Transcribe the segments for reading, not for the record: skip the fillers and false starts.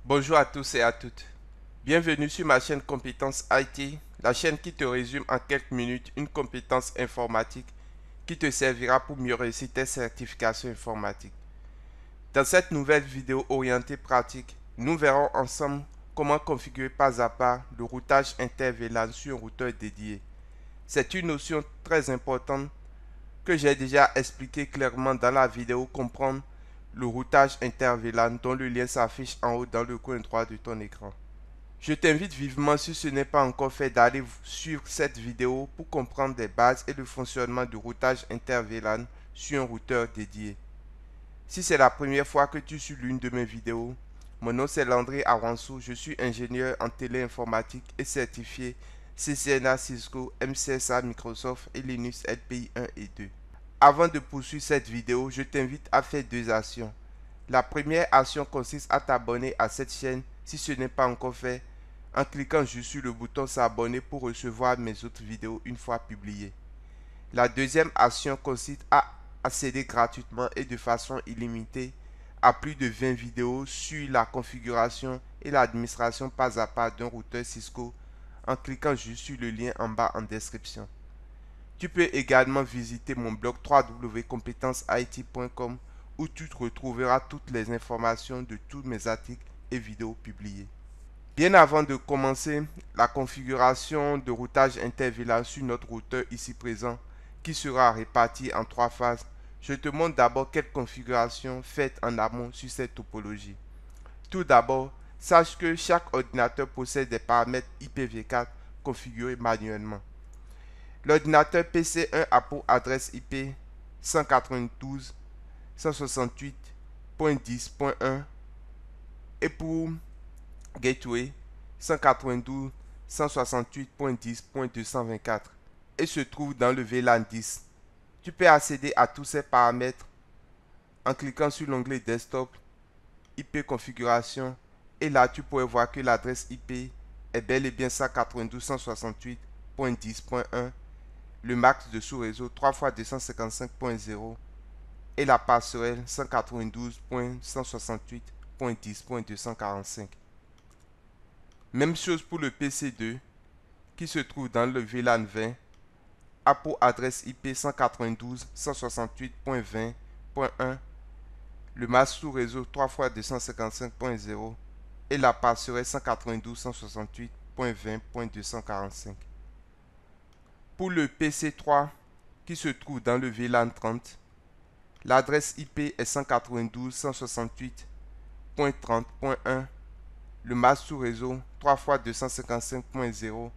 Bonjour à tous et à toutes. Bienvenue sur ma chaîne Compétences IT, la chaîne qui te résume en quelques minutes une compétence informatique qui te servira pour mieux réussir tes certifications informatiques. Dans cette nouvelle vidéo orientée pratique, nous verrons ensemble comment configurer pas à pas le routage inter-VLAN sur un routeur dédié. C'est une notion très importante que j'ai déjà expliqué clairement dans la vidéo Comprendre le routage inter-VLAN dont le lien s'affiche en haut dans le coin droit de ton écran. Je t'invite vivement, si ce n'est pas encore fait, d'aller suivre cette vidéo pour comprendre les bases et le fonctionnement du routage inter-VLAN sur un routeur dédié. Si c'est la première fois que tu suis l'une de mes vidéos, mon nom c'est Landry Awansou, je suis ingénieur en téléinformatique et certifié CCNA Cisco, MCSA Microsoft et Linux LPI 1 et 2. Avant de poursuivre cette vidéo, je t'invite à faire deux actions. La première action consiste à t'abonner à cette chaîne si ce n'est pas encore fait en cliquant juste sur le bouton s'abonner pour recevoir mes autres vidéos une fois publiées. La deuxième action consiste à accéder gratuitement et de façon illimitée à plus de 20 vidéos sur la configuration et l'administration pas à pas d'un routeur Cisco en cliquant juste sur le lien en bas en description. Tu peux également visiter mon blog www.competenceit.com où tu retrouveras toutes les informations de tous mes articles et vidéos publiés. Bien avant de commencer la configuration de routage inter-VLAN sur notre routeur ici présent, qui sera réparti en trois phases, je te montre d'abord quelle configuration faite en amont sur cette topologie. Tout d'abord, sache que chaque ordinateur possède des paramètres IPv4 configurés manuellement. L'ordinateur PC1 a pour adresse IP 192.168.10.1 et pour gateway 192.168.10.224 et se trouve dans le VLAN 10. Tu peux accéder à tous ces paramètres en cliquant sur l'onglet Desktop, IP configuration et là tu pourrais voir que l'adresse IP est bel et bien 192.168.10.1, le max de sous-réseau 3x255.0 et la passerelle 192.168.10.245. Même chose pour le PC2 qui se trouve dans le VLAN 20, a pour adresse IP 192.168.20.1, le masque sous réseau 3x255.0 et la passerelle 192.168.20.245. Pour le PC3 qui se trouve dans le VLAN 30, l'adresse IP est 192.168.30.1, le masque sous réseau 3x255.0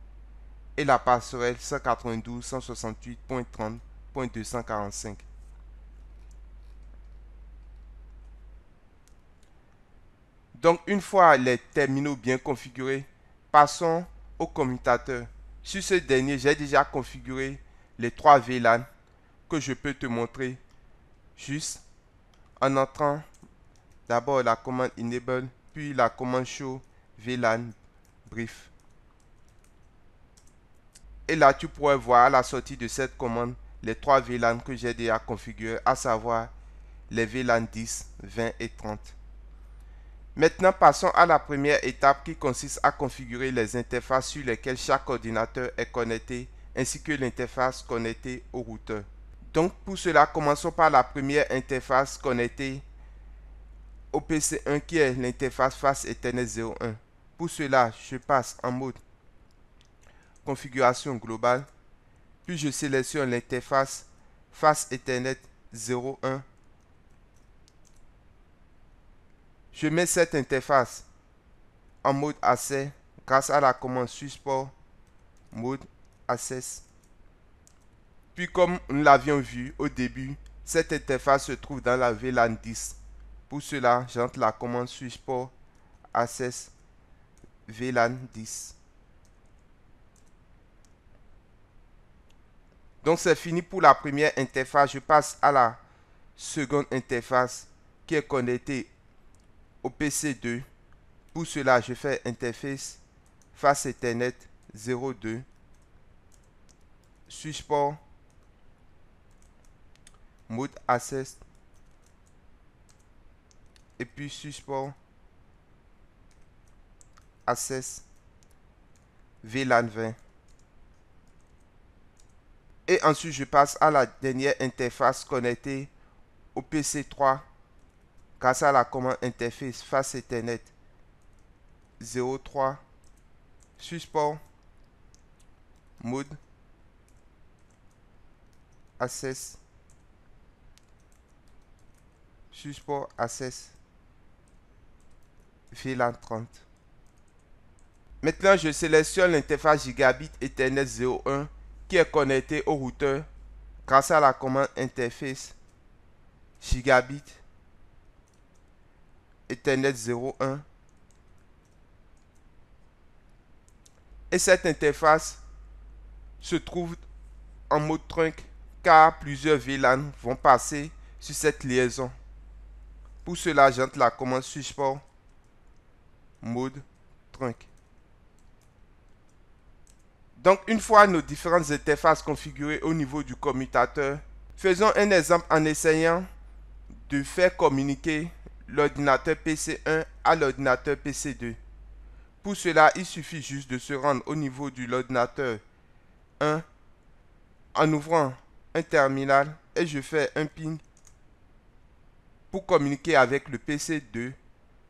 et la passerelle 192.168.30.245. Donc une fois les terminaux bien configurés, passons au commutateur. Sur ce dernier, j'ai déjà configuré les trois VLAN que je peux te montrer juste en entrant d'abord la commande enable puis la commande show VLAN brief. Et là, tu pourrais voir à la sortie de cette commande les trois VLAN que j'ai déjà configurés, à savoir les VLAN 10, 20 et 30. Maintenant, passons à la première étape qui consiste à configurer les interfaces sur lesquelles chaque ordinateur est connecté, ainsi que l'interface connectée au routeur. Donc, pour cela, commençons par la première interface connectée au PC1 qui est l'interface face Ethernet 01. Pour cela, je passe en mode configuration globale, puis je sélectionne l'interface face Ethernet 01. Je mets cette interface en mode accès grâce à la commande switchport mode access. Puis comme nous l'avions vu au début, cette interface se trouve dans la VLAN 10. Pour cela, j'entre la commande switchport access VLAN 10. Donc c'est fini pour la première interface. Je passe à la seconde interface qui est connectée au PC2. Pour cela, je fais interface face Ethernet 02 switchport mode access et puis switchport access VLAN 20. Et ensuite, je passe à la dernière interface connectée au PC3 grâce à la commande interface face Ethernet 03 support mode access support access VLAN 30. Maintenant, je sélectionne l'interface Gigabit Ethernet 01 qui est connectée au routeur grâce à la commande interface Gigabit Ethernet 01. Et cette interface se trouve en mode trunk car plusieurs VLAN vont passer sur cette liaison. Pour cela, j'entre la commande support mode trunk. Donc, une fois nos différentes interfaces configurées au niveau du commutateur, faisons un exemple en essayant de faire communiquer l'ordinateur PC1 à l'ordinateur PC2. Pour cela, il suffit juste de se rendre au niveau de l'ordinateur 1 en ouvrant un terminal et je fais un ping pour communiquer avec le PC2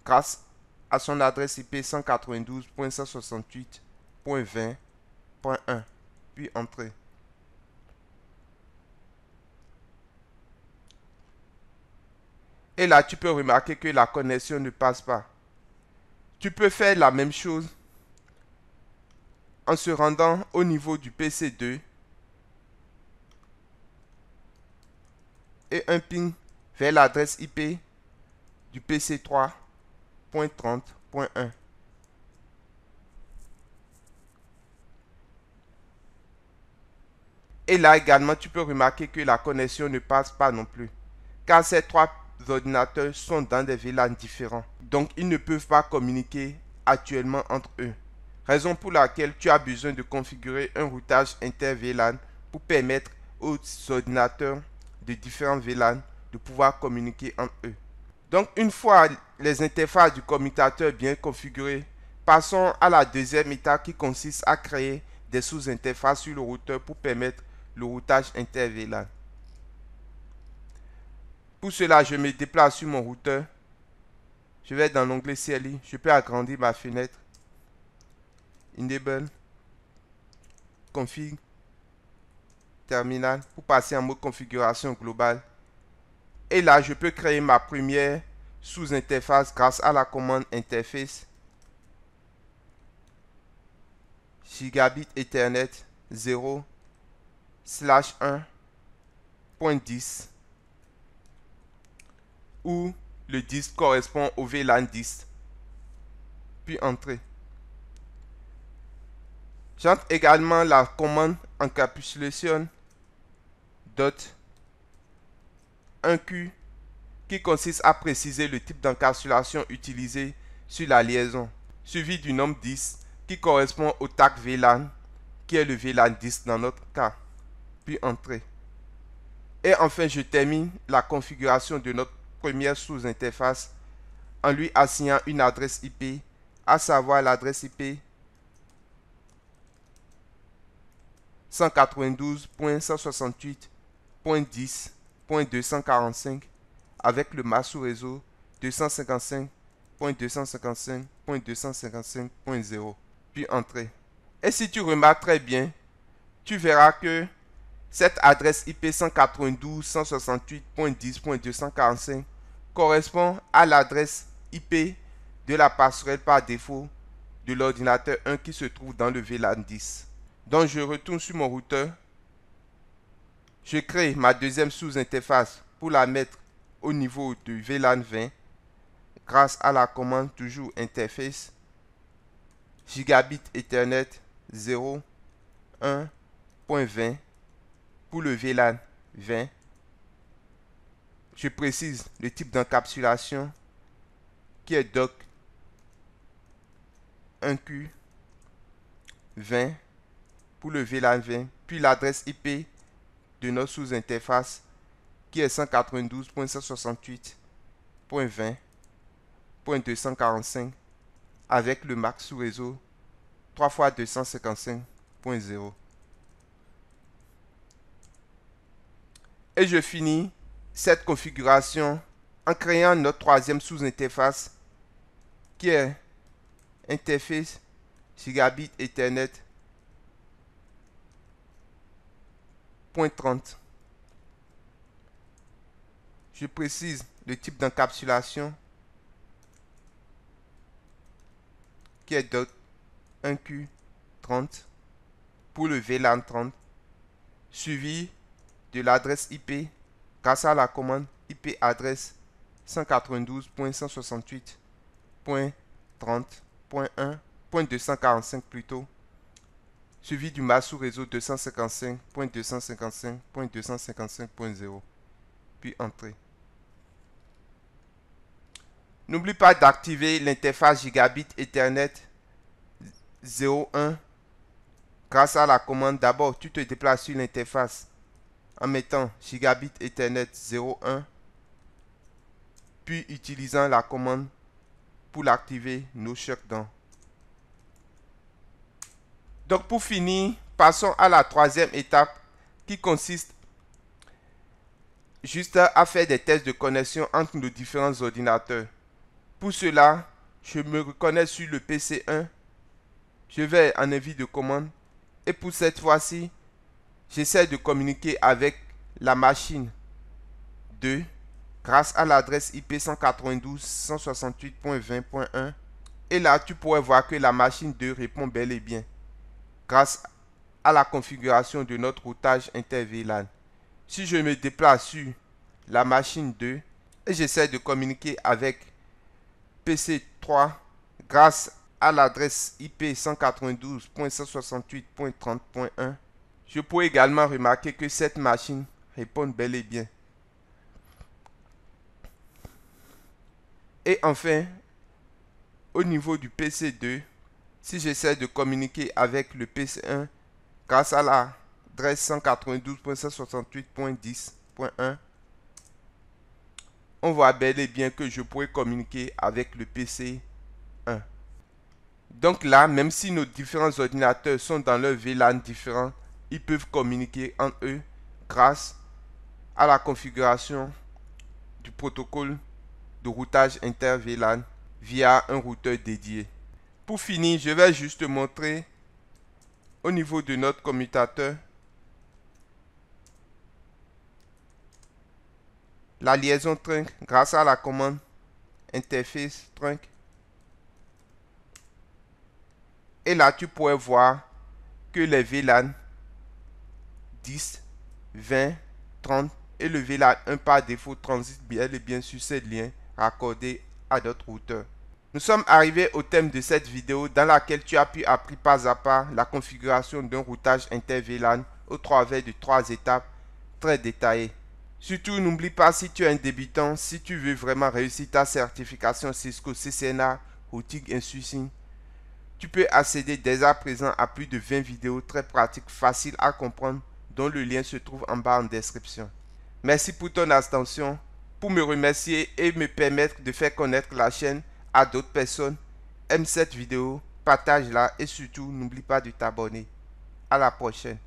grâce à son adresse IP 192.168.20.1, puis entrer. Et là, tu peux remarquer que la connexion ne passe pas. Tu peux faire la même chose en se rendant au niveau du PC2 et un ping vers l'adresse IP du PC3.30.1. Et là également, tu peux remarquer que la connexion ne passe pas non plus, car ces trois ordinateurs sont dans des VLAN différents. Donc, ils ne peuvent pas communiquer actuellement entre eux. Raison pour laquelle tu as besoin de configurer un routage inter-VLAN pour permettre aux ordinateurs de différents VLAN de pouvoir communiquer entre eux. Donc, une fois les interfaces du commutateur bien configurées, passons à la deuxième étape qui consiste à créer des sous-interfaces sur le routeur pour permettre le routage inter-VLAN. Pour cela, je me déplace sur mon routeur. Je vais dans l'onglet CLI. Je peux agrandir ma fenêtre. Enable. Config. Terminal. Pour passer en mode configuration globale. Et là, je peux créer ma première sous-interface grâce à la commande interface Gigabit Ethernet 0/1.10 où le 10 correspond au VLAN 10. Puis entrer. J'entre également la commande encapsulation .1Q qui consiste à préciser le type d'encapsulation utilisé sur la liaison, suivi du nombre 10 qui correspond au tag VLAN, qui est le VLAN 10 dans notre cas, puis entrer. Et enfin, je termine la configuration de notre première sous-interface en lui assignant une adresse IP, à savoir l'adresse IP 192.168.10.245 avec le masque sous réseau 255.255.255.0, puis entrer. Et si tu remarques très bien, tu verras que cette adresse IP 192.168.10.245 correspond à l'adresse IP de la passerelle par défaut de l'ordinateur 1 qui se trouve dans le VLAN 10. Donc je retourne sur mon routeur. Je crée ma deuxième sous-interface pour la mettre au niveau de VLAN 20 grâce à la commande toujours interface Gigabit Ethernet 0/1.20 pour le VLAN 20. Je précise le type d'encapsulation qui est doc 1Q 20 pour le VLAN 20, puis l'adresse IP de notre sous-interface qui est 192.168.20.245 avec le MAC sous réseau 3x255.0. Et je finis cette configuration en créant notre troisième sous-interface qui est interface gigabit Ethernet .30. Je précise le type d'encapsulation qui est .1Q30 pour le VLAN 30, suivi de l'adresse IP grâce à la commande IP adresse 192.168.30.1.245 plutôt, suivi du MAC sous réseau 255.255.255.0, puis entrée. N'oublie pas d'activer l'interface Gigabit Ethernet 01 grâce à la commande. D'abord, tu te déplaces sur l'interface en mettant Gigabit Ethernet 01, puis utilisant la commande pour l'activer, no shutdown. Donc pour finir, passons à la troisième étape qui consiste juste à faire des tests de connexion entre nos différents ordinateurs. Pour cela, je me reconnais sur le PC1, je vais en invite de commande et pour cette fois-ci, j'essaie de communiquer avec la machine 2 grâce à l'adresse IP 192.168.20.1 et là tu pourrais voir que la machine 2 répond bel et bien grâce à la configuration de notre routage inter-VLAN. Si je me déplace sur la machine 2 et j'essaie de communiquer avec PC3 grâce à l'adresse IP 192.168.30.1, je peux également remarquer que cette machine répond bel et bien. Et enfin, au niveau du PC2, si j'essaie de communiquer avec le PC1 grâce à l'adresse 192.168.10.1, on voit bel et bien que je pourrais communiquer avec le PC1. Donc là, même si nos différents ordinateurs sont dans leur VLAN différents, ils peuvent communiquer entre eux grâce à la configuration du protocole de routage inter-VLAN via un routeur dédié. Pour finir, je vais juste montrer au niveau de notre commutateur la liaison trunk grâce à la commande interface trunk. Et là, tu pourrais voir que les VLAN 10, 20, 30 et le VLAN 1 par défaut transitent bel et bien sur ces liens raccordés à notre routeur. Nous sommes arrivés au thème de cette vidéo dans laquelle tu as pu apprendre pas à pas la configuration d'un routage inter-VLAN au travers de 3 étapes très détaillées. Surtout, n'oublie pas, si tu es un débutant, si tu veux vraiment réussir ta certification Cisco CCNA Routing and Switching, tu peux accéder dès à présent à plus de 20 vidéos très pratiques, faciles à comprendre, dont le lien se trouve en bas en description. Merci pour ton attention. Pour me remercier et me permettre de faire connaître la chaîne à d'autres personnes, aime cette vidéo, partage-la et surtout n'oublie pas de t'abonner. À la prochaine.